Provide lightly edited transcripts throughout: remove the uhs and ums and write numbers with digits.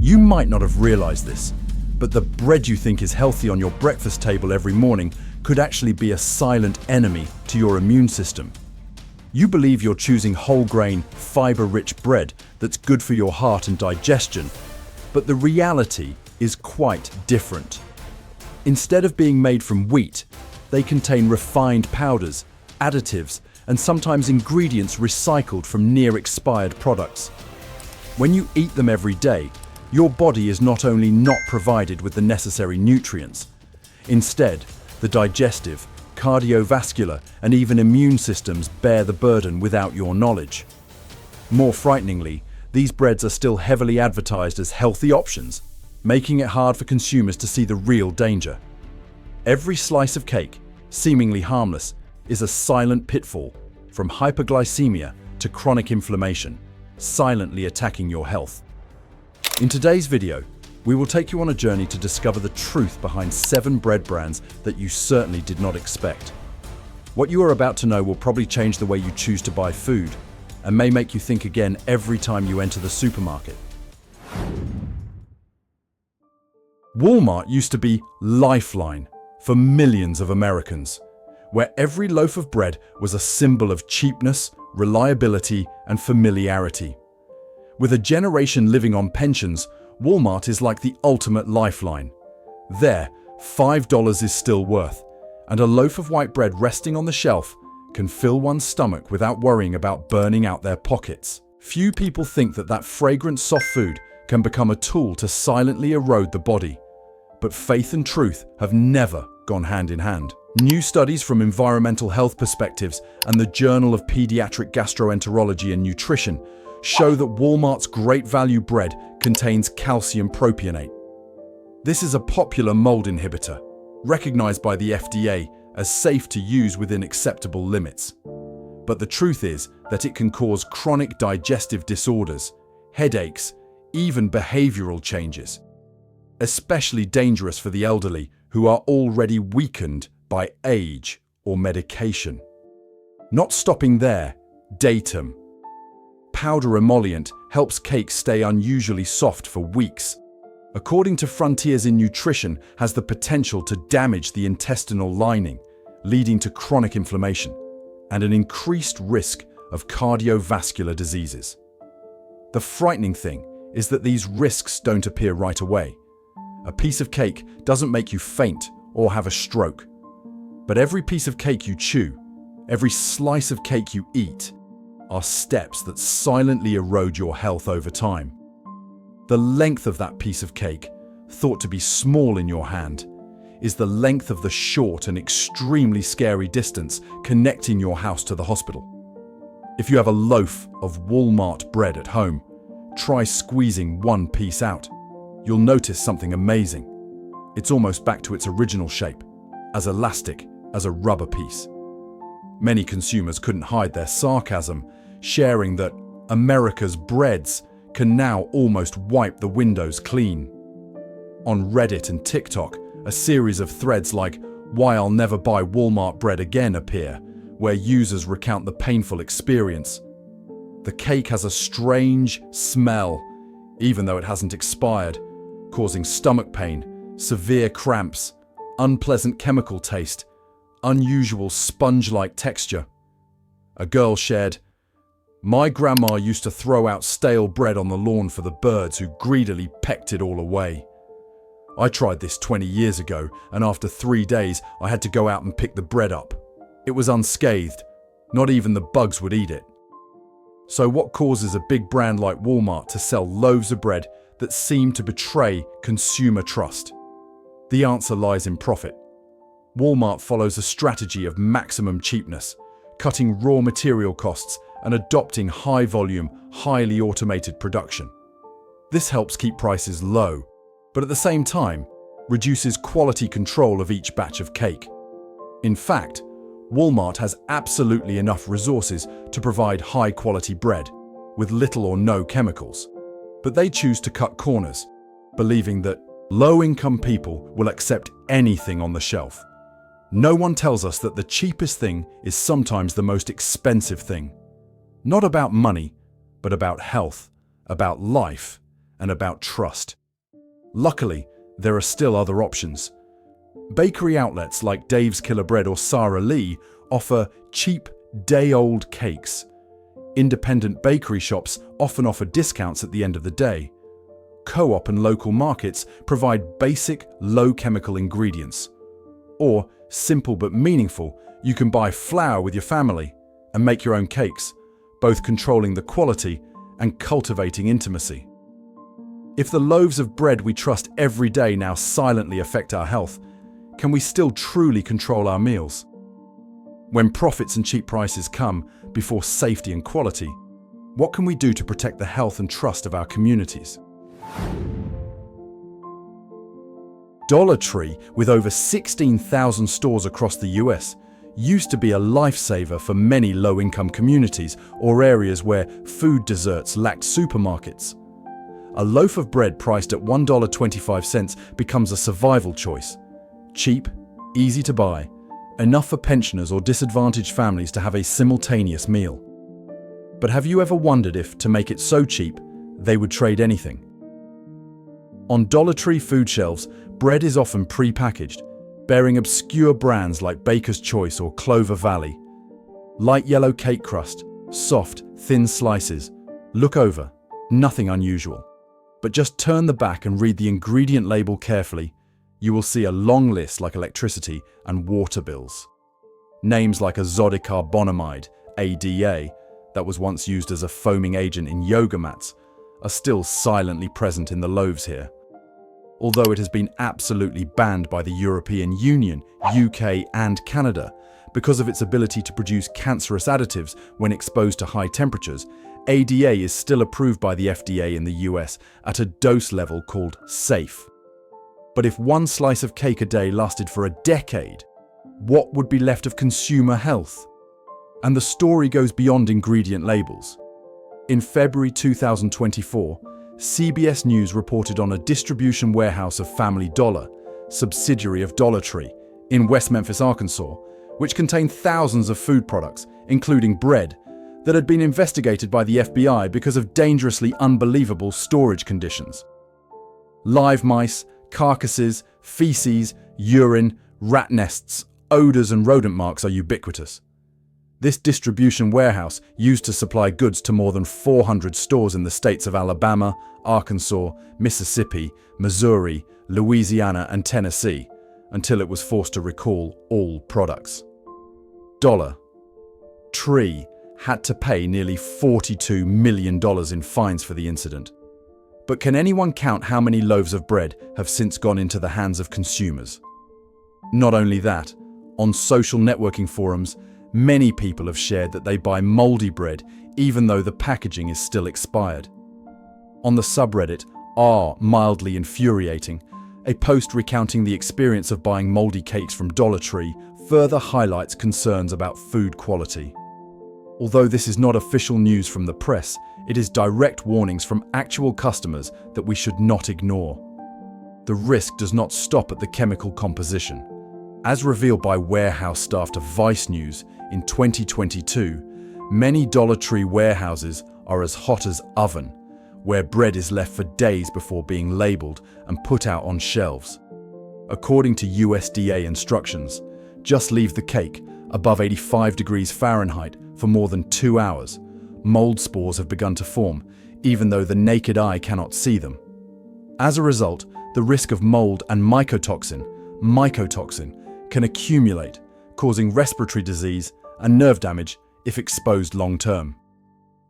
You might not have realized this, but the bread you think is healthy on your breakfast table every morning could actually be a silent enemy to your immune system. You believe you're choosing whole grain, fiber-rich bread that's good for your heart and digestion, but the reality is quite different. Instead of being made from wheat, they contain refined powders, additives, and sometimes ingredients recycled from near-expired products. When you eat them every day, your body is not only not provided with the necessary nutrients. Instead, the digestive, cardiovascular, and even immune systems bear the burden without your knowledge. More frighteningly, these breads are still heavily advertised as healthy options, making it hard for consumers to see the real danger. Every slice of cake, seemingly harmless, is a silent pitfall, from hyperglycemia to chronic inflammation, silently attacking your health. In today's video, we will take you on a journey to discover the truth behind 7 bread brands that you certainly did not expect. What you are about to know will probably change the way you choose to buy food and may make you think again every time you enter the supermarket. Walmart used to be lifeline for millions of Americans, where every loaf of bread was a symbol of cheapness, reliability, and familiarity. With a generation living on pensions, Walmart is like the ultimate lifeline. There, $5 is still worth, and a loaf of white bread resting on the shelf can fill one's stomach without worrying about burning out their pockets. Few people think that fragrant soft food can become a tool to silently erode the body. But faith and truth have never gone hand in hand. New studies from Environmental Health Perspectives and the Journal of Pediatric Gastroenterology and Nutrition show that Walmart's Great Value bread contains calcium propionate. This is a popular mold inhibitor, recognized by the FDA as safe to use within acceptable limits. But the truth is that it can cause chronic digestive disorders, headaches, even behavioral changes. Especially dangerous for the elderly who are already weakened by age or medication. Not stopping there, datum. Powder emollient helps cakes stay unusually soft for weeks. According to Frontiers in Nutrition, has the potential to damage the intestinal lining, leading to chronic inflammation and an increased risk of cardiovascular diseases. The frightening thing is that these risks don't appear right away. A piece of cake doesn't make you faint or have a stroke. But every piece of cake you chew, every slice of cake you eat, are steps that silently erode your health over time. The length of that piece of cake, thought to be small in your hand, is the length of the short and extremely scary distance connecting your house to the hospital. If you have a loaf of Walmart bread at home, try squeezing one piece out. You'll notice something amazing. It's almost back to its original shape, as elastic as a rubber piece. Many consumers couldn't hide their sarcasm, sharing that America's breads can now almost wipe the windows clean. On Reddit and TikTok, a series of threads like "Why I'll Never Buy Walmart Bread Again" appear, where users recount the painful experience. The cake has a strange smell, even though it hasn't expired, causing stomach pain, severe cramps, unpleasant chemical taste, unusual sponge-like texture. A girl shared, "My grandma used to throw out stale bread on the lawn for the birds who greedily pecked it all away. I tried this 20 years ago, and after 3 days I had to go out and pick the bread up. It was unscathed. Not even the bugs would eat it." So what causes a big brand like Walmart to sell loaves of bread that seem to betray consumer trust? The answer lies in profit. Walmart follows a strategy of maximum cheapness, cutting raw material costs and adopting high-volume, highly automated production. This helps keep prices low, but at the same time, reduces quality control of each batch of cake. In fact, Walmart has absolutely enough resources to provide high-quality bread, with little or no chemicals. But they choose to cut corners, believing that low-income people will accept anything on the shelf. No one tells us that the cheapest thing is sometimes the most expensive thing. Not about money, but about health, about life, and about trust. Luckily, there are still other options. Bakery outlets like Dave's Killer Bread or Sara Lee offer cheap, day-old cakes. Independent bakery shops often offer discounts at the end of the day. Co-op and local markets provide basic, low-chemical ingredients. Or, simple but meaningful, you can buy flour with your family and make your own cakes, both controlling the quality and cultivating intimacy. If the loaves of bread we trust every day now silently affect our health, can we still truly control our meals? When profits and cheap prices come before safety and quality, what can we do to protect the health and trust of our communities? Dollar Tree, with over 16,000 stores across the US, used to be a lifesaver for many low-income communities or areas where food deserts lacked supermarkets. A loaf of bread priced at $1.25 becomes a survival choice. Cheap, easy to buy, enough for pensioners or disadvantaged families to have a simultaneous meal. But have you ever wondered if, to make it so cheap, they would trade anything? On Dollar Tree food shelves, bread is often pre-packaged, bearing obscure brands like Baker's Choice or Clover Valley. Light yellow cake crust, soft, thin slices. Look over, nothing unusual. But just turn the back and read the ingredient label carefully. You will see a long list like electricity and water bills. Names like azodicarbonamide, ADA, that was once used as a foaming agent in yoga mats, are still silently present in the loaves here. Although it has been absolutely banned by the European Union, UK and Canada because of its ability to produce cancerous additives when exposed to high temperatures, ADA is still approved by the FDA in the US at a dose level called safe. But if one slice of cake a day lasted for a decade, what would be left of consumer health? And the story goes beyond ingredient labels. In February 2024, CBS News reported on a distribution warehouse of Family Dollar, subsidiary of Dollar Tree, in West Memphis, Arkansas, which contained thousands of food products, including bread, that had been investigated by the FBI because of dangerously unbelievable storage conditions. Live mice, carcasses, feces, urine, rat nests, odors and rodent marks are ubiquitous. This distribution warehouse used to supply goods to more than 400 stores in the states of Alabama, Arkansas, Mississippi, Missouri, Louisiana, and Tennessee, until it was forced to recall all products. Dollar Tree had to pay nearly $42 million in fines for the incident. But can anyone count how many loaves of bread have since gone into the hands of consumers? Not only that, on social networking forums, many people have shared that they buy moldy bread even though the packaging is still expired. On the subreddit Mildly Infuriating, a post recounting the experience of buying moldy cakes from Dollar Tree further highlights concerns about food quality. Although this is not official news from the press, it is direct warnings from actual customers that we should not ignore. The risk does not stop at the chemical composition. As revealed by warehouse staff to Vice News in 2022, many Dollar Tree warehouses are as hot as oven, where bread is left for days before being labeled and put out on shelves. According to USDA instructions, just leave the cake above 85 degrees Fahrenheit for more than 2 hours. Mold spores have begun to form, even though the naked eye cannot see them. As a result, the risk of mold and mycotoxin can accumulate, causing respiratory disease and nerve damage if exposed long-term.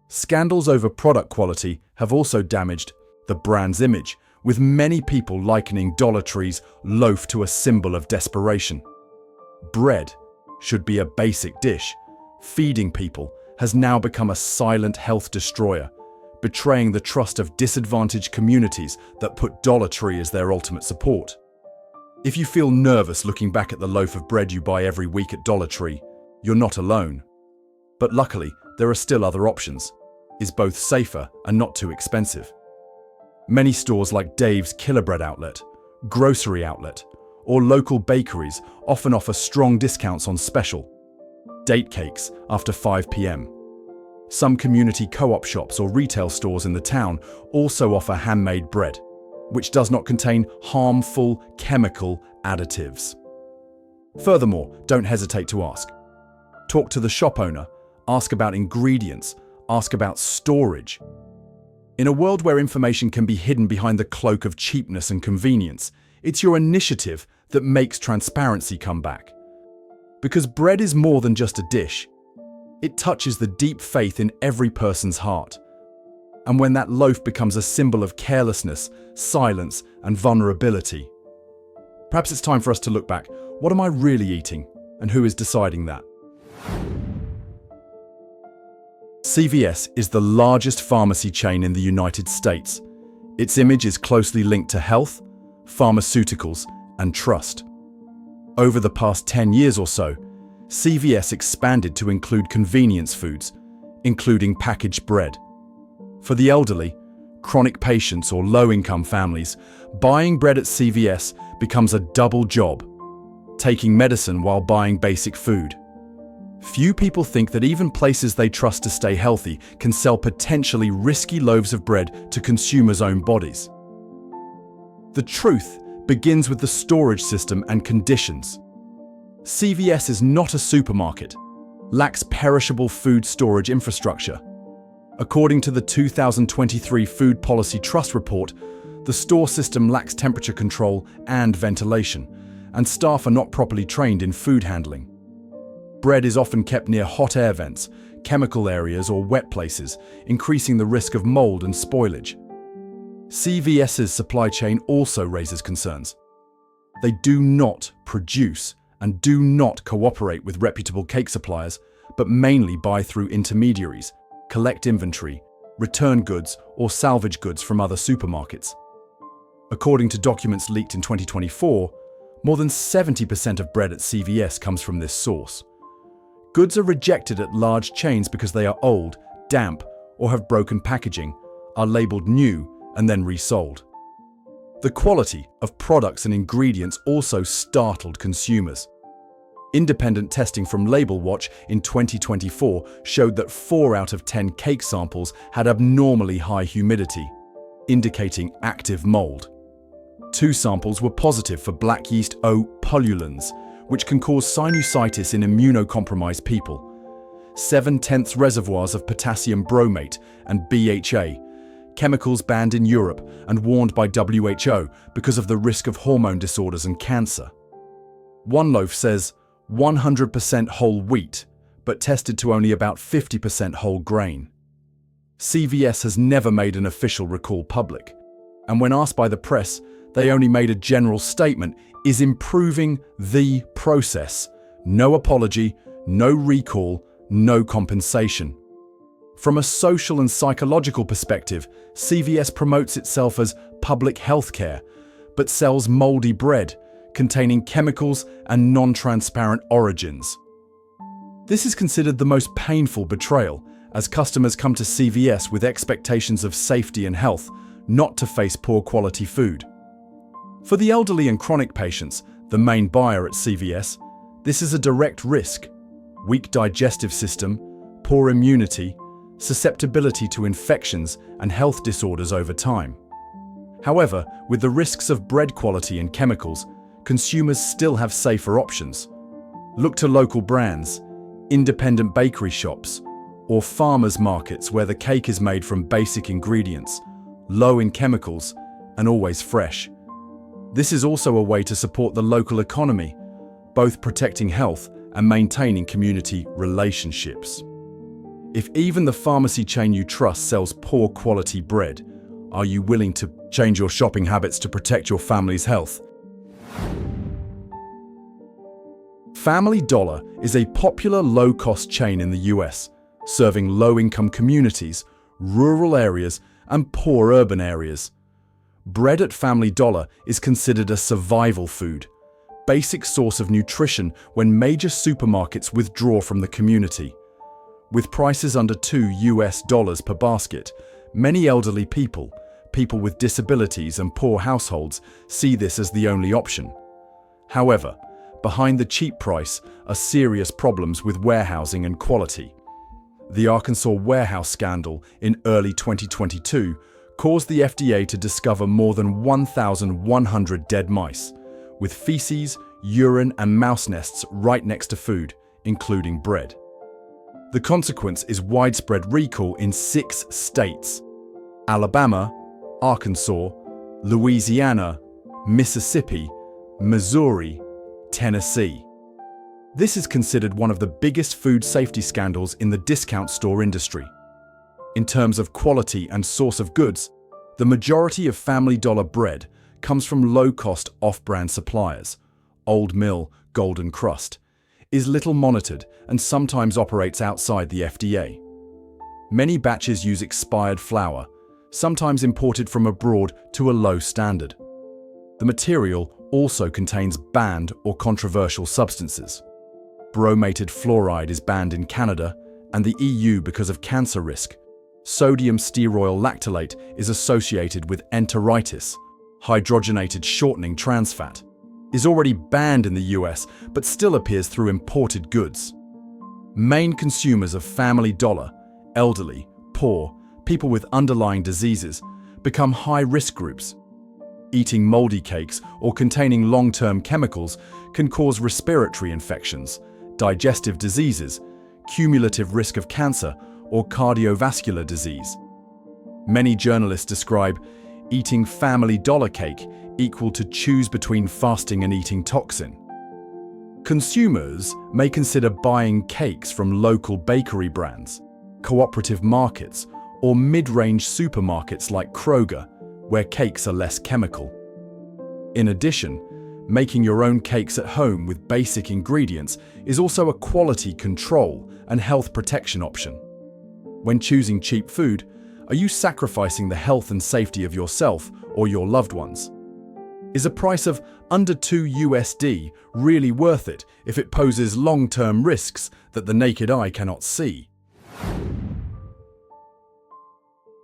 Scandals over product quality have also damaged the brand's image, with many people likening Dollar Tree's loaf to a symbol of desperation. Bread should be a basic dish. Feeding people has now become a silent health destroyer, betraying the trust of disadvantaged communities that put Dollar Tree as their ultimate support. If you feel nervous looking back at the loaf of bread you buy every week at Dollar Tree, you're not alone. But luckily, there are still other options. Is both safer and not too expensive. Many stores like Dave's Killer Bread outlet, grocery outlet, or local bakeries often offer strong discounts on special date cakes after 5 p.m. Some community co-op shops or retail stores in the town also offer handmade bread, which does not contain harmful chemical additives. Furthermore, don't hesitate to ask. Talk to the shop owner, ask about ingredients, ask about storage. In a world where information can be hidden behind the cloak of cheapness and convenience, it's your initiative that makes transparency come back. Because bread is more than just a dish. It touches the deep faith in every person's heart. And when that loaf becomes a symbol of carelessness, silence, and vulnerability, perhaps it's time for us to look back. What am I really eating, and who is deciding that? CVS is the largest pharmacy chain in the United States. Its image is closely linked to health, pharmaceuticals, and trust. Over the past 10 years or so, CVS expanded to include convenience foods, including packaged bread. For the elderly, chronic patients, or low-income families, buying bread at CVS becomes a double job, taking medicine while buying basic food. Few people think that even places they trust to stay healthy can sell potentially risky loaves of bread to consumers' own bodies. The truth begins with the storage system and conditions. CVS is not a supermarket, lacks perishable food storage infrastructure. According to the 2023 Food Policy Trust Report, the store system lacks temperature control and ventilation, and staff are not properly trained in food handling. Bread is often kept near hot air vents, chemical areas, or wet places, increasing the risk of mold and spoilage. CVS's supply chain also raises concerns. They do not produce and do not cooperate with reputable cake suppliers, but mainly buy through intermediaries, collect inventory, return goods, or salvage goods from other supermarkets. According to documents leaked in 2024, more than 70% of bread at CVS comes from this source. Goods are rejected at large chains because they are old, damp, or have broken packaging, are labeled new, and then resold. The quality of products and ingredients also startled consumers. Independent testing from Label Watch in 2024 showed that 4 out of 10 cake samples had abnormally high humidity, indicating active mold. 2 samples were positive for black yeast O. pullulans, which can cause sinusitis in immunocompromised people. 7/10 reservoirs of potassium bromate and BHA, chemicals banned in Europe and warned by WHO because of the risk of hormone disorders and cancer. One loaf says 100% whole wheat, but tested to only about 50% whole grain. CVS has never made an official recall public, and when asked by the press, they only made a general statement: is improving the process. No apology, no recall, no compensation. From a social and psychological perspective, CVS promotes itself as public health care, but sells moldy bread containing chemicals and non-transparent origins. This is considered the most painful betrayal, as customers come to CVS with expectations of safety and health, not to face poor quality food. For the elderly and chronic patients, the main buyer at CVS, this is a direct risk: weak digestive system, poor immunity, susceptibility to infections and health disorders over time. However, with the risks of bread quality and chemicals, consumers still have safer options. Look to local brands, independent bakery shops, or farmers markets where the cake is made from basic ingredients, low in chemicals, and always fresh. This is also a way to support the local economy, both protecting health and maintaining community relationships. If even the pharmacy chain you trust sells poor quality bread, are you willing to change your shopping habits to protect your family's health? Family Dollar is a popular low-cost chain in the US, serving low-income communities, rural areas, and poor urban areas. Bread at Family Dollar is considered a survival food, basic source of nutrition when major supermarkets withdraw from the community. With prices under $2 per basket, many elderly people, people with disabilities and poor households see this as the only option. However, behind the cheap price are serious problems with warehousing and quality. The Arkansas warehouse scandal in early 2022 caused the FDA to discover more than 1,100 dead mice, with feces, urine, and mouse nests right next to food, including bread. The consequence is widespread recall in 6 states: Alabama, Arkansas, Louisiana, Mississippi, Missouri, Tennessee. This is considered one of the biggest food safety scandals in the discount store industry. In terms of quality and source of goods, the majority of Family Dollar bread comes from low-cost off-brand suppliers. Old Mill, Golden Crust, is little monitored and sometimes operates outside the FDA. Many batches use expired flour, sometimes imported from abroad to a low standard. The material also contains banned or controversial substances. Bromated fluoride is banned in Canada and the EU because of cancer risk. Sodium stearoyl lactylate is associated with enteritis. Hydrogenated shortening trans fat is already banned in the US but still appears through imported goods. Main consumers of Family Dollar, elderly, poor, people with underlying diseases, become high-risk groups. Eating moldy cakes or containing long-term chemicals can cause respiratory infections, digestive diseases, cumulative risk of cancer, or cardiovascular disease. Many journalists describe eating Family Dollar cake equal to choose between fasting and eating toxin. Consumers may consider buying cakes from local bakery brands, cooperative markets, or mid-range supermarkets like Kroger, where cakes are less chemical. In addition, making your own cakes at home with basic ingredients is also a quality control and health protection option. When choosing cheap food, are you sacrificing the health and safety of yourself or your loved ones? Is a price of under $2 really worth it if it poses long-term risks that the naked eye cannot see?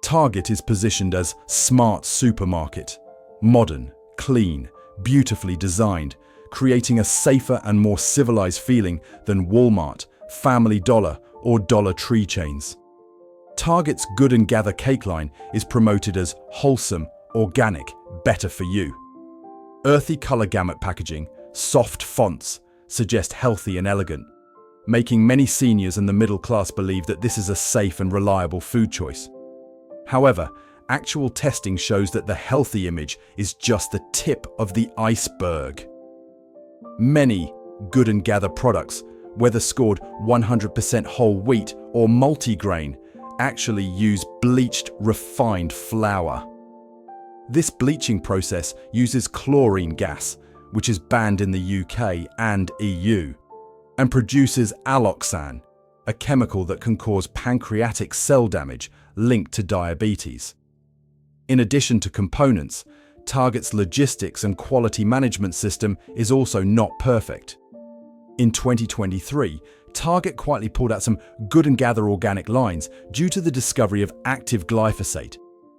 Target is positioned as smart supermarket, modern, clean, beautifully designed, creating a safer and more civilized feeling than Walmart, Family Dollar, or Dollar Tree chains. Target's Good and Gather cake line is promoted as wholesome, organic, better for you. Earthy color gamut packaging, soft fonts suggest healthy and elegant, making many seniors and the middle class believe that this is a safe and reliable food choice. However, actual testing shows that the healthy image is just the tip of the iceberg. Many Good and Gather products, whether scored 100% whole wheat or multigrain, actually use bleached, refined flour. This bleaching process uses chlorine gas, which is banned in the UK and EU, and produces alloxan, a chemical that can cause pancreatic cell damage linked to diabetes. In addition to components, Target's logistics and quality management system is also not perfect. In 2023, Target quietly pulled out some Good and Gather organic lines due to the discovery of active glyphosate,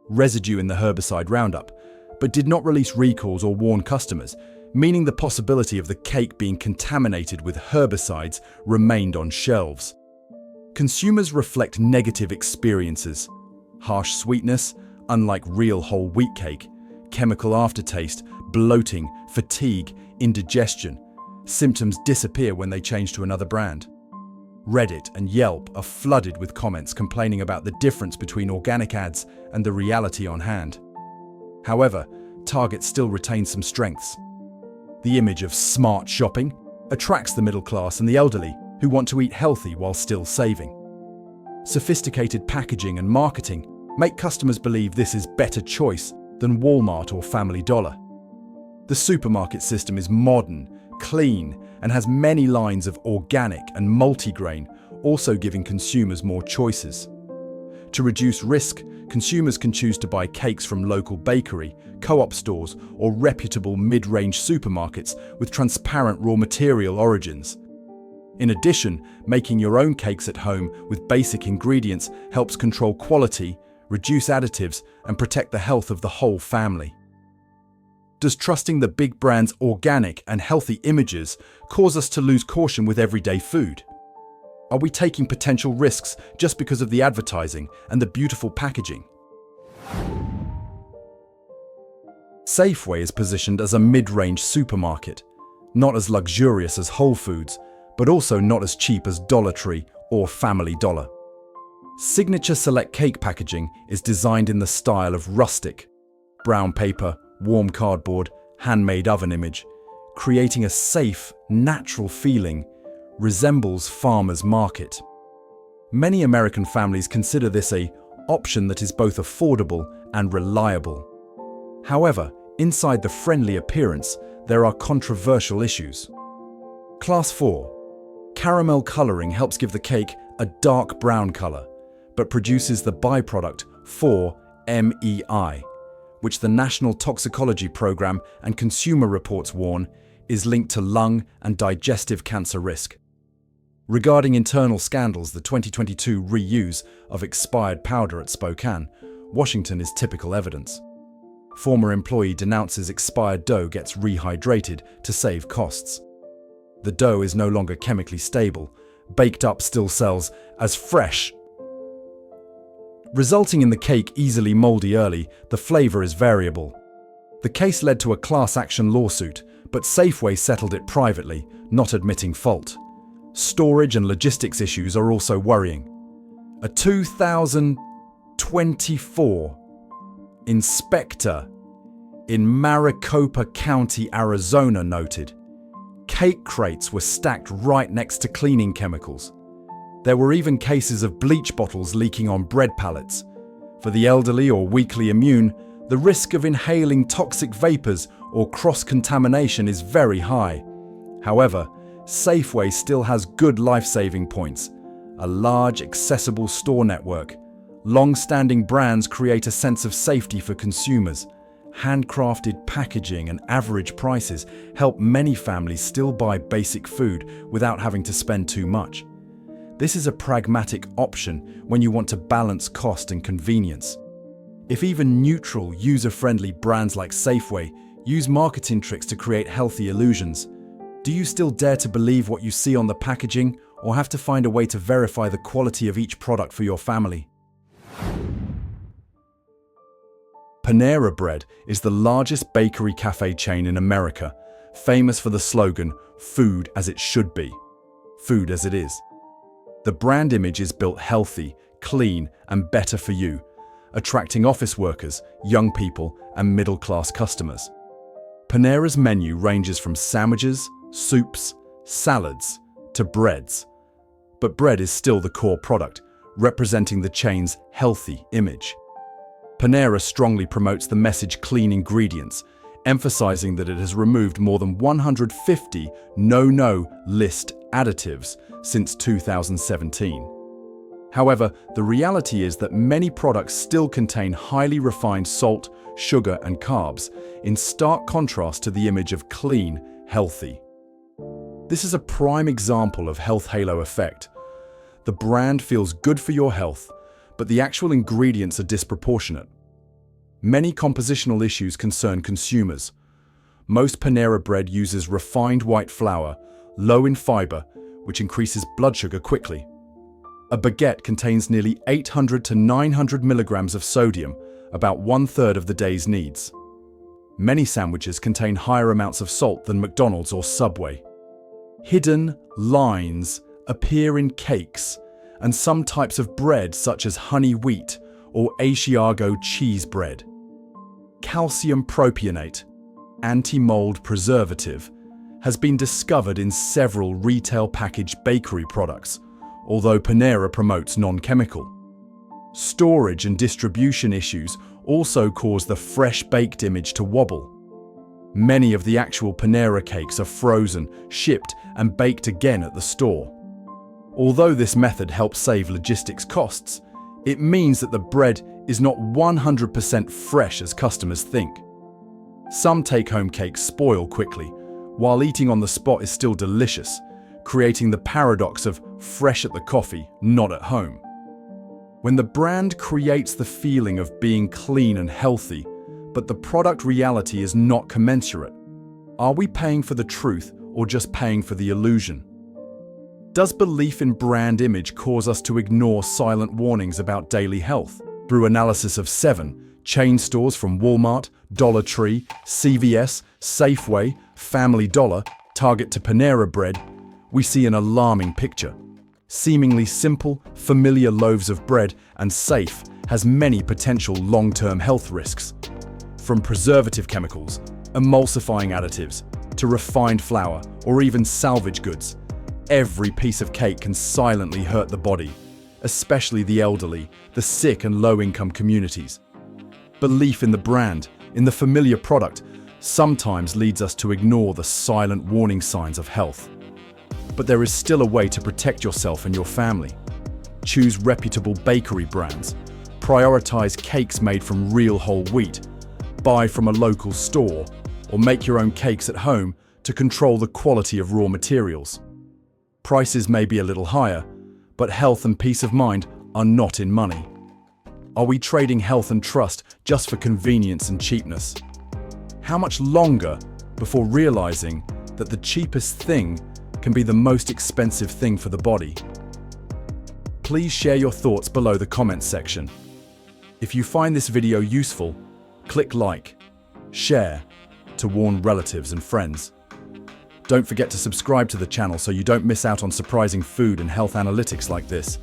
residue in the herbicide Roundup, but did not release recalls or warn customers, meaning the possibility of the cake being contaminated with herbicides remained on shelves. Consumers reflect negative experiences: harsh sweetness, unlike real whole wheat cake, chemical aftertaste, bloating, fatigue, indigestion. Symptoms disappear when they change to another brand. Reddit and Yelp are flooded with comments complaining about the difference between organic ads and the reality on hand. However, Target still retains some strengths. The image of smart shopping attracts the middle class and the elderly who want to eat healthy while still saving. Sophisticated packaging and marketing make customers believe this is better choice than Walmart or Family Dollar. The supermarket system is modern, clean, and has many lines of organic and multigrain, also giving consumers more choices. To reduce risk, consumers can choose to buy cakes from local bakery, co-op stores, or reputable mid-range supermarkets with transparent raw material origins. In addition, making your own cakes at home with basic ingredients helps control quality, reduce additives, and protect the health of the whole family. Does trusting the big brand's organic and healthy images cause us to lose caution with everyday food? Are we taking potential risks just because of the advertising and the beautiful packaging? Safeway is positioned as a mid-range supermarket, not as luxurious as Whole Foods, but also not as cheap as Dollar Tree or Family Dollar. Signature Select cake packaging is designed in the style of rustic, brown paper, warm cardboard, handmade oven image, creating a safe, natural feeling, resembles farmer's market. Many American families consider this an option that is both affordable and reliable. However, inside the friendly appearance, there are controversial issues. Class 4. Caramel coloring helps give the cake a dark brown color, but produces the byproduct 4-MEI, which the National Toxicology Program and Consumer Reports warn is linked to lung and digestive cancer risk. Regarding internal scandals, the 2022 reuse of expired powder at Spokane, Washington is typical evidence. Former employee denounces expired dough gets rehydrated to save costs. The dough is no longer chemically stable, baked up still sells as fresh, resulting in the cake easily moldy early. The flavor is variable. The case led to a class action lawsuit, but Safeway settled it privately, not admitting fault. Storage and logistics issues are also worrying. A 2024 inspector in Maricopa County, Arizona noted, cake crates were stacked right next to cleaning chemicals. There were even cases of bleach bottles leaking on bread pallets. For the elderly or weakly immune, the risk of inhaling toxic vapors or cross-contamination is very high. However, Safeway still has good life-saving points. A large, accessible store network. Long-standing brands create a sense of safety for consumers. Handcrafted packaging and average prices help many families still buy basic food without having to spend too much. This is a pragmatic option when you want to balance cost and convenience. If even neutral, user-friendly brands like Safeway use marketing tricks to create healthy illusions, do you still dare to believe what you see on the packaging, or have to find a way to verify the quality of each product for your family? Panera Bread is the largest bakery cafe chain in America, famous for the slogan, "Food as it should be, food as it is." The brand image is built healthy, clean, and better for you, attracting office workers, young people, and middle-class customers. Panera's menu ranges from sandwiches, soups, salads, to breads. But bread is still the core product, representing the chain's healthy image. Panera strongly promotes the message clean ingredients, emphasizing that it has removed more than 150 no-no list additives since 2017. However, the reality is that many products still contain highly refined salt, sugar, and carbs, in stark contrast to the image of clean, healthy. This is a prime example of health halo effect. The brand feels good for your health, but the actual ingredients are disproportionate. Many compositional issues concern consumers. Most Panera Bread uses refined white flour, low in fiber, which increases blood sugar quickly. A baguette contains nearly 800 to 900 milligrams of sodium, about 1/3 of the day's needs. Many sandwiches contain higher amounts of salt than McDonald's or Subway. Hidden lines appear in cakes and some types of bread such as honey wheat or Asiago cheese bread. Calcium propionate, anti-mold preservative, has been discovered in several retail packaged bakery products, although Panera promotes non-chemical. Storage and distribution issues also cause the fresh-baked image to wobble. Many of the actual Panera cakes are frozen, shipped, and baked again at the store. Although this method helps save logistics costs, it means that the bread is not 100% fresh as customers think. Some take-home cakes spoil quickly, while eating on the spot is still delicious, creating the paradox of fresh at the coffee, not at home. When the brand creates the feeling of being clean and healthy, but the product reality is not commensurate, are we paying for the truth or just paying for the illusion? Does belief in brand image cause us to ignore silent warnings about daily health? Through analysis of 7 chain stores from Walmart, Dollar Tree, CVS, Safeway, Family Dollar, Target to Panera Bread, we see an alarming picture. Seemingly simple, familiar loaves of bread and safe has many potential long-term health risks. From preservative chemicals, emulsifying additives, to refined flour or even salvage goods, every piece of cake can silently hurt the body, especially the elderly, the sick and low-income communities. Belief in the brand, in the familiar product, sometimes leads us to ignore the silent warning signs of health. But there is still a way to protect yourself and your family. Choose reputable bakery brands. Prioritize cakes made from real whole wheat. Buy from a local store, or make your own cakes at home to control the quality of raw materials. Prices may be a little higher, but health and peace of mind are not in money. Are we trading health and trust just for convenience and cheapness? How much longer before realizing that the cheapest thing can be the most expensive thing for the body? Please share your thoughts below the comments section. If you find this video useful, click like, share to warn relatives and friends. Don't forget to subscribe to the channel so you don't miss out on surprising food and health analytics like this.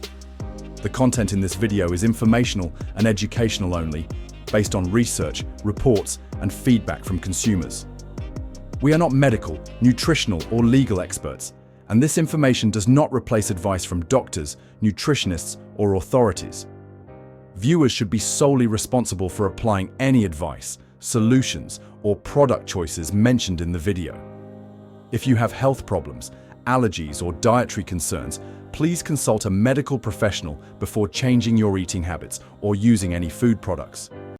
The content in this video is informational and educational only, based on research, reports, and feedback from consumers. We are not medical, nutritional, or legal experts, and this information does not replace advice from doctors, nutritionists, or authorities. Viewers should be solely responsible for applying any advice, solutions, or product choices mentioned in the video. If you have health problems, allergies, or dietary concerns, please consult a medical professional before changing your eating habits or using any food products.